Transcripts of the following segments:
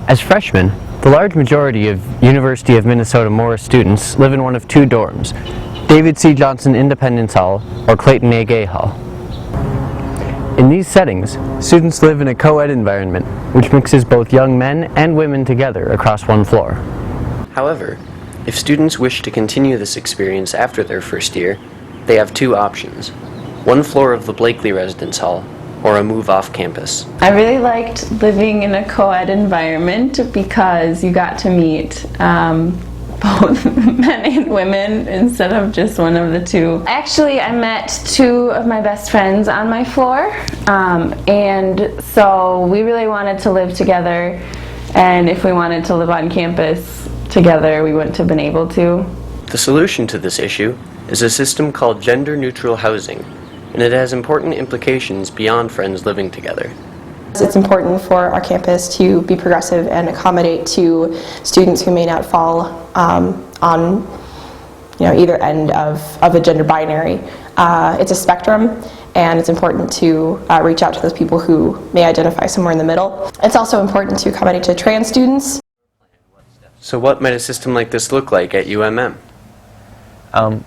As freshmen, the large majority of University of Minnesota Morris students live in one of two dorms, David C. Johnson Independence Hall or Clayton A. Gay Hall. In these settings, students live in a co-ed environment which mixes both young men and women together across one floor. However, if students wish to continue this experience after their first year, they have two options: one floor of the Blakely Residence Hall or a move off campus. I really liked living in a co-ed environment because you got to meet both men and women instead of just one of the two. Actually, I met two of my best friends on my floor, and so we really wanted to live together, and if we wanted to live on campus together, we wouldn't have been able to. The solution to this issue is a system called gender-neutral housing, and it has important implications beyond friends living together. It's important for our campus to be progressive and accommodate to students who may not fall on either end of a gender binary. It's a spectrum, and it's important to reach out to those people who may identify somewhere in the middle. It's also important to accommodate to trans students. So what might a system like this look like at UMM?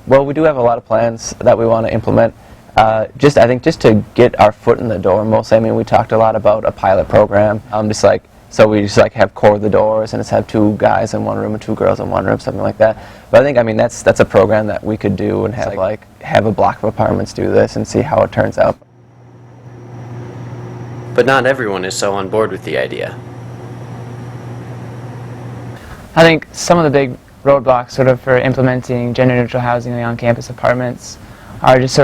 Well, we do have a lot of plans that we want to implement. I think just to get our foot in the door mostly. I mean, we talked a lot about a pilot program, so we just have core the doors and just have 2 guys in one room and 2 girls in one room, something like that. But I think, that's a program that we could do and have have a block of apartments do this and see how it turns out. But not everyone is so on board with the idea. I think some of the big roadblocks for implementing gender-neutral housing in the on-campus apartments are just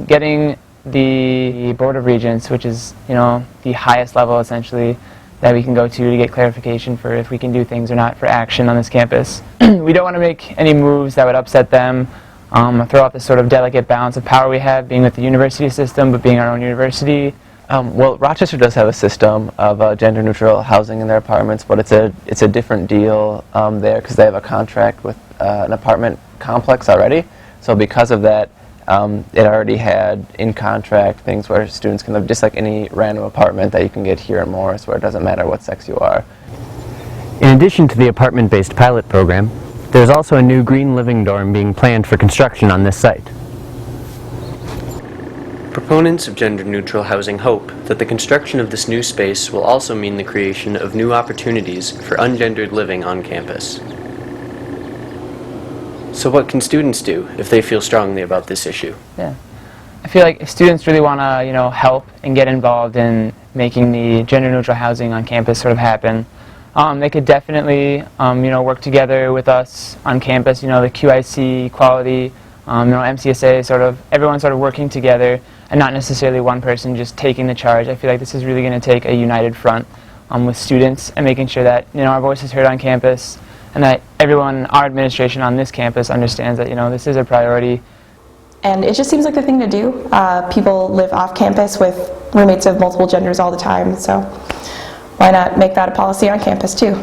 getting the Board of Regents, which is the highest level essentially that we can go to get clarification for if we can do things or not for action on this campus. We don't want to make any moves that would upset them, throw off this delicate balance of power we have being with the university system but being our own university. Well, Rochester does have a system of gender-neutral housing in their apartments, but it's a different deal there because they have a contract with an apartment complex already. So because of that, it already had in contract things where students can live just like any random apartment that you can get here in Morris, where it doesn't matter what sex you are. In addition to the apartment-based pilot program, there's also a new green living dorm being planned for construction on this site. Proponents of gender-neutral housing hope that the construction of this new space will also mean the creation of new opportunities for ungendered living on campus. So what can students do if they feel strongly about this issue? Yeah, I feel like if students really want to help and get involved in making the gender-neutral housing on campus happen, they could definitely work together with us on campus. The QIC, Quality, MCSA, everyone working together, and not necessarily one person just taking the charge. I feel like this is really going to take a united front with students and making sure that our voice is heard on campus, and that everyone, our administration on this campus, understands that this is a priority. And it just seems like the thing to do. People live off campus with roommates of multiple genders all the time, so why not make that a policy on campus too?